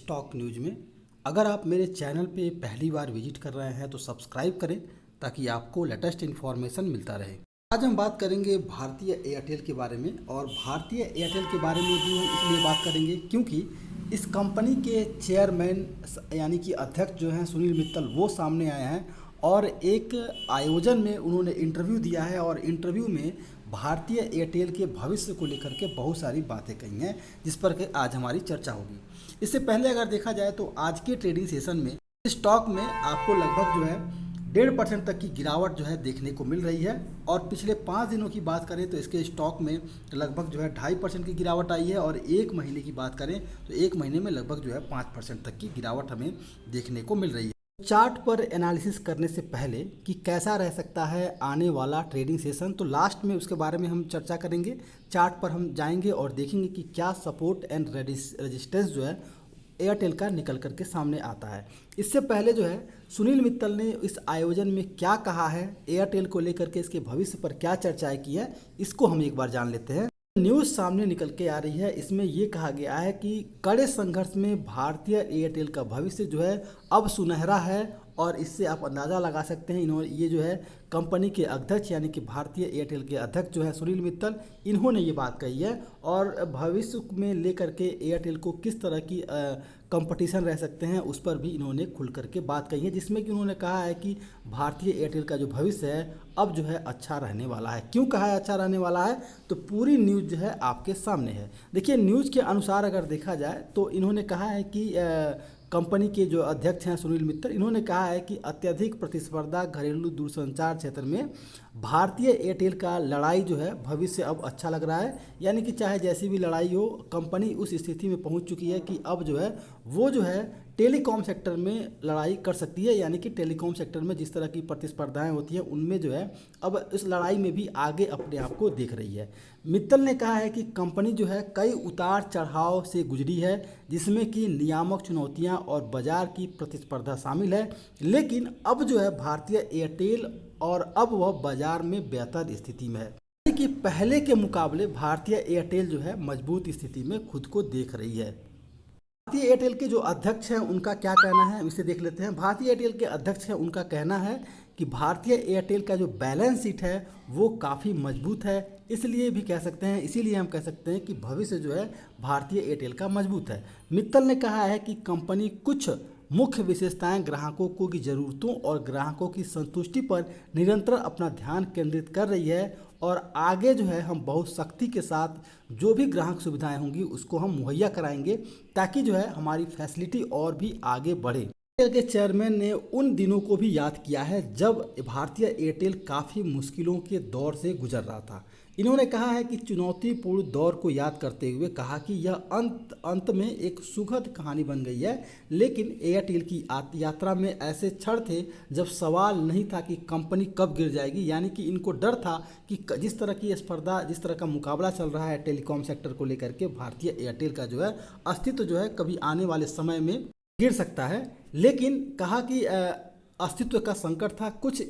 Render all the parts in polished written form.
Stock news में। अगर आप मेरे चैनल पे पहली बार विजिट कर रहे हैं तो सब्सक्राइब करें ताकि आपको लेटेस्ट इन्फॉर्मेशन मिलता रहे। आज हम बात करेंगे भारतीय एयरटेल के बारे में, और भारतीय एयरटेल के बारे में भी हम इसलिए बात करेंगे क्योंकि इस कंपनी के चेयरमैन यानी कि अध्यक्ष जो हैं सुनील मित्तल, वो सामने आए हैं और एक आयोजन में उन्होंने इंटरव्यू दिया है और इंटरव्यू में भारतीय एयरटेल के भविष्य को लेकर के बहुत सारी बातें कही हैं जिस पर कि आज हमारी चर्चा होगी। इससे पहले अगर देखा जाए तो आज के ट्रेडिंग सेशन में स्टॉक में आपको लगभग जो है 1.5% तक की गिरावट जो है देखने को मिल रही है, और पिछले 5 दिनों की बात करें तो इसके स्टॉक में लगभग जो है 2.5% की गिरावट आई है, और एक महीने की बात करें तो एक महीने में लगभग जो है 5% तक की गिरावट हमें देखने को मिल रही है। चार्ट पर एनालिसिस करने से पहले कि कैसा रह सकता है आने वाला ट्रेडिंग सेशन, तो लास्ट में उसके बारे में हम चर्चा करेंगे। चार्ट पर हम जाएंगे और देखेंगे कि क्या सपोर्ट एंड रेजिस्टेंस जो है एयरटेल का निकल करके सामने आता है। इससे पहले जो है सुनील मित्तल ने इस आयोजन में क्या कहा है, एयरटेल को लेकर के इसके भविष्य पर क्या चर्चाएं की है, इसको हम एक बार जान लेते हैं। न्यूज़ सामने निकल के आ रही है, इसमें ये कहा गया है कि कड़े संघर्ष में भारतीय एयरटेल का भविष्य जो है अब सुनहरा है, और इससे आप अंदाज़ा लगा सकते हैं इन्होंने ये जो है कंपनी के अध्यक्ष यानी कि भारतीय एयरटेल के अध्यक्ष जो है सुनील मित्तल, इन्होंने ये बात कही है। और भविष्य में लेकर के एयरटेल को किस तरह की कंपटीशन रह सकते हैं उस पर भी इन्होंने खुल करके बात कही है, जिसमें कि उन्होंने कहा है कि भारतीय एयरटेल का जो भविष्य है अब जो है अच्छा रहने वाला है। क्यों कहा है अच्छा रहने वाला है, तो पूरी न्यूज़ जो है आपके सामने है। देखिए न्यूज़ के अनुसार अगर देखा जाए तो इन्होंने कहा है कि कंपनी के जो अध्यक्ष हैं सुनील मित्तल, इन्होंने कहा है कि अत्यधिक प्रतिस्पर्धा घरेलू दूरसंचार क्षेत्र में भारतीय एयरटेल का लड़ाई जो है भविष्य अब अच्छा लग रहा है। यानी कि चाहे जैसी भी लड़ाई हो, कंपनी उस स्थिति में पहुंच चुकी है कि अब जो है वो जो है टेलीकॉम सेक्टर में लड़ाई कर सकती है। यानी कि टेलीकॉम सेक्टर में जिस तरह की प्रतिस्पर्धाएं होती हैं उनमें जो है अब इस लड़ाई में भी आगे अपने आप को देख रही है। मित्तल ने कहा है कि कंपनी जो है कई उतार चढ़ाव से गुजरी है, जिसमें कि नियामक चुनौतियां और बाजार की प्रतिस्पर्धा शामिल है, लेकिन अब जो है भारतीय एयरटेल और अब वह बाजार में बेहतर स्थिति में है। यानी कि पहले के मुकाबले भारतीय एयरटेल जो है मजबूत स्थिति में खुद को देख रही है। भारतीय एयरटेल के जो अध्यक्ष हैं उनका क्या कहना है इसे देख लेते हैं। भारतीय एयरटेल के अध्यक्ष हैं, उनका कहना है कि भारतीय एयरटेल का जो बैलेंस शीट है वो काफ़ी मजबूत है, इसलिए भी कह सकते हैं, इसीलिए हम कह सकते हैं कि भविष्य जो है भारतीय एयरटेल का मजबूत है। मित्तल ने कहा है कि कंपनी कुछ मुख्य विशेषताएं ग्राहकों को की ज़रूरतों और ग्राहकों की संतुष्टि पर निरंतर अपना ध्यान केंद्रित कर रही है, और आगे जो है हम बहुत सख्ती के साथ जो भी ग्राहक सुविधाएं होंगी उसको हम मुहैया कराएंगे ताकि जो है हमारी फैसिलिटी और भी आगे बढ़े। एयरटेल के चेयरमैन ने उन दिनों को भी याद किया है जब भारतीय एयरटेल काफ़ी मुश्किलों के दौर से गुजर रहा था। इन्होंने कहा है कि चुनौतीपूर्ण दौर को याद करते हुए कहा कि यह अंत में एक सुखद कहानी बन गई है, लेकिन एयरटेल की यात्रा में ऐसे क्षण थे जब सवाल नहीं था कि कंपनी कब गिर जाएगी। यानी कि इनको डर था कि जिस तरह की स्पर्धा, जिस तरह का मुकाबला चल रहा है टेलीकॉम सेक्टर को लेकर के, भारतीय एयरटेल का जो है अस्तित्व जो है कभी आने वाले समय में गिर सकता है। लेकिन कहा कि अस्तित्व का संकट था। कुछ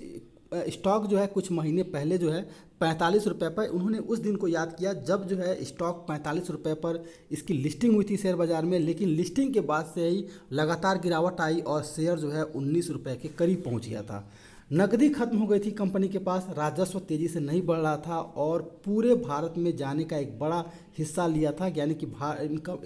स्टॉक जो है कुछ महीने पहले जो है 45 रुपये पर, उन्होंने उस दिन को याद किया जब जो है स्टॉक 45 रुपये पर इसकी लिस्टिंग हुई थी शेयर बाज़ार में, लेकिन लिस्टिंग के बाद से ही लगातार गिरावट आई और शेयर जो है 19 रुपये के करीब पहुंच गया था। नकदी खत्म हो गई थी कंपनी के पास, राजस्व तेज़ी से नहीं बढ़ रहा था और पूरे भारत में जाने का एक बड़ा हिस्सा लिया था। यानी कि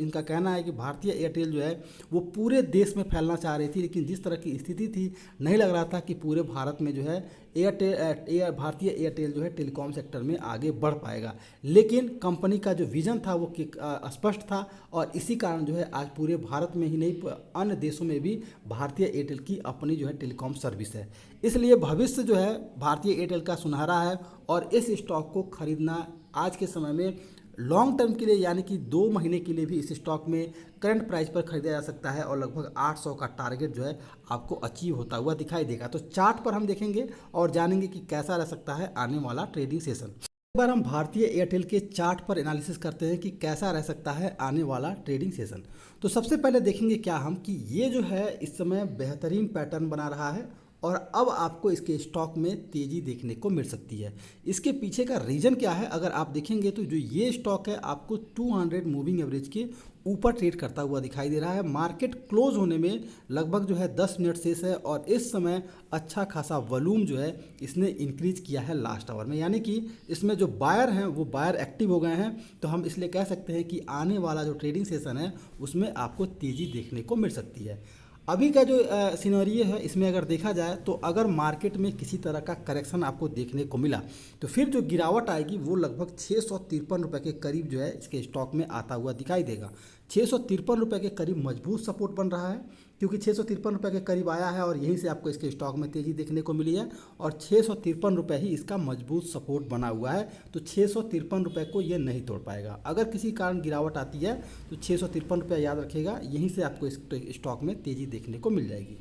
इनका कहना है कि भारतीय एयरटेल जो है वो पूरे देश में फैलना चाह रही थी, लेकिन जिस तरह की स्थिति थी नहीं लग रहा था कि पूरे भारत में जो है भारतीय एयरटेल जो है टेलीकॉम सेक्टर में आगे बढ़ पाएगा। लेकिन कंपनी का जो विजन था वो स्पष्ट था, और इसी कारण जो है आज पूरे भारत में ही नहीं अन्य देशों में भी भारतीय एयरटेल की अपनी जो है टेलीकॉम सर्विस है। इसलिए भविष्य जो है भारतीय एयरटेल का सुनहरा है, और इस स्टॉक को खरीदना आज के समय में लॉन्ग टर्म के लिए यानी कि 2 महीने के लिए भी इस स्टॉक में करंट प्राइस पर खरीदा जा सकता है, और लगभग 800 का टारगेट जो है आपको अचीव होता हुआ दिखाई देगा। तो चार्ट पर हम देखेंगे और जानेंगे कि कैसा रह सकता है आने वाला ट्रेडिंग सेशन। एक बार हम भारतीय एयरटेल के चार्ट पर एनालिसिस करते हैं कि कैसा रह सकता है आने वाला ट्रेडिंग सेशन। तो सबसे पहले देखेंगे क्या हम कि ये जो है इस समय बेहतरीन पैटर्न बना रहा है, और अब आपको इसके स्टॉक में तेज़ी देखने को मिल सकती है। इसके पीछे का रीज़न क्या है, अगर आप देखेंगे तो जो ये स्टॉक है आपको 200 मूविंग एवरेज के ऊपर ट्रेड करता हुआ दिखाई दे रहा है। मार्केट क्लोज होने में लगभग जो है 10 मिनट शेष है और इस समय अच्छा खासा वॉल्यूम जो है इसने इंक्रीज किया है लास्ट आवर में, यानी कि इसमें जो बायर हैं वो बायर एक्टिव हो गए हैं। तो हम इसलिए कह सकते हैं कि आने वाला जो ट्रेडिंग सेशन है उसमें आपको तेज़ी देखने को मिल सकती है। अभी का जो सिनेरियो है इसमें अगर देखा जाए तो अगर मार्केट में किसी तरह का करेक्शन आपको देखने को मिला तो फिर जो गिरावट आएगी वो लगभग 653 रुपये के करीब जो है इसके स्टॉक में आता हुआ दिखाई देगा। 653 रुपये के करीब मजबूत सपोर्ट बन रहा है, क्योंकि 653 रुपये के करीब आया है और यहीं से आपको इसके स्टॉक में तेज़ी देखने को मिली है और 653 रुपये ही इसका मजबूत सपोर्ट बना हुआ है। तो 653 रुपये को ये नहीं तोड़ पाएगा। अगर किसी कारण गिरावट आती है तो 653 रुपये याद रखिएगा, यहीं से आपको इस स्टॉक में तेज़ी देखने को मिल जाएगी।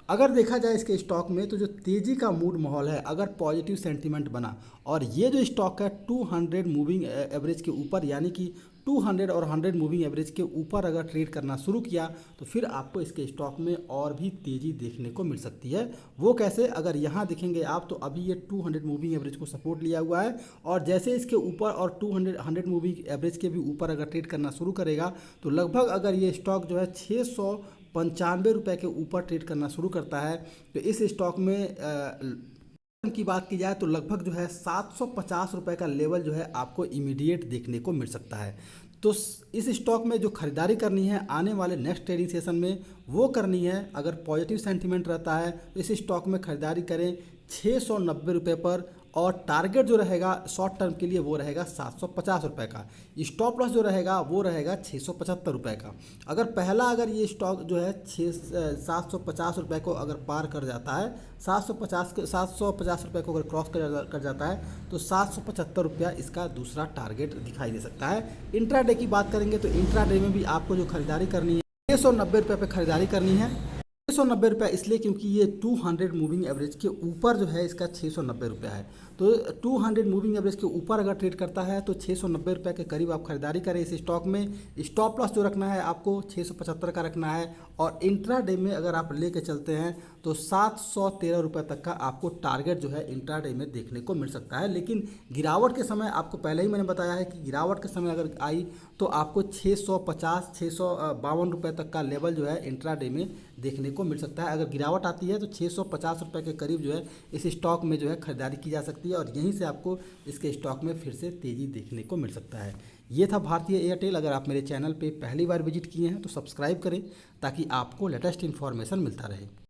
अगर देखा जाए इसके स्टॉक में तो जो तेज़ी का मूड माहौल है, अगर पॉजिटिव सेंटीमेंट बना और ये जो स्टॉक है 200 मूविंग एवरेज के ऊपर, यानी कि 200 और 100 मूविंग एवरेज के ऊपर अगर ट्रेड करना शुरू किया तो फिर आपको इसके स्टॉक में और भी तेज़ी देखने को मिल सकती है। वो कैसे, अगर यहाँ देखेंगे आप तो अभी ये 200 मूविंग एवरेज को सपोर्ट लिया हुआ है और जैसे इसके ऊपर और 100 मूविंग एवरेज के भी ऊपर अगर ट्रेड करना शुरू करेगा तो लगभग अगर ये स्टॉक जो है 695 रुपये के ऊपर ट्रेड करना शुरू करता है तो इस स्टॉक में की बात की जाए तो लगभग जो है 750 रुपये का लेवल जो है आपको इमीडिएट देखने को मिल सकता है। तो इस स्टॉक में जो खरीदारी करनी है आने वाले नेक्स्ट ट्रेडिंग सेशन में वो करनी है। अगर पॉजिटिव सेंटीमेंट रहता है तो इस स्टॉक में खरीदारी करें 690 रुपये पर और टारगेट जो रहेगा शॉर्ट टर्म के लिए वो रहेगा 750 रुपये का। स्टॉप लॉस जो रहेगा वो रहेगा 675 रुपये का। अगर ये स्टॉक जो है 750 रुपये को अगर पार कर जाता है, 750 रुपये को अगर क्रॉस कर जाता है तो 775 रुपया इसका दूसरा टारगेट दिखाई दे सकता है। इंट्राडे की बात करेंगे तो इंट्राडे में भी आपको जो खरीदारी करनी है 690 रुपये पर खरीदारी करनी है। 690 रुपये इसलिए क्योंकि ये 200 मूविंग एवरेज के ऊपर जो है इसका 690 रुपया है। तो 200 मूविंग एवरेज के ऊपर अगर ट्रेड करता है तो 690 रुपये के करीब आप खरीदारी करें इस स्टॉक में। स्टॉप लॉस जो रखना है आपको 675 का रखना है और इंट्राडे में अगर आप लेके चलते हैं तो 713 रुपये तक का आपको टारगेट जो है इंट्राडे में देखने को मिल सकता है। लेकिन गिरावट के समय आपको पहले ही मैंने बताया है कि गिरावट के समय अगर आई तो आपको 652 रुपये तक का लेवल जो है इंट्राडे में देखने को मिल सकता है। अगर गिरावट आती है तो 650 रुपये के करीब जो है इस स्टॉक में जो है खरीदारी की जा सकती है और यहीं से आपको इसके स्टॉक में फिर से तेज़ी देखने को मिल सकता है। ये था भारतीय एयरटेल। अगर आप मेरे चैनल पे पहली बार विजिट किए हैं तो सब्सक्राइब करें ताकि आपको लेटेस्ट इन्फॉर्मेशन मिलता रहे।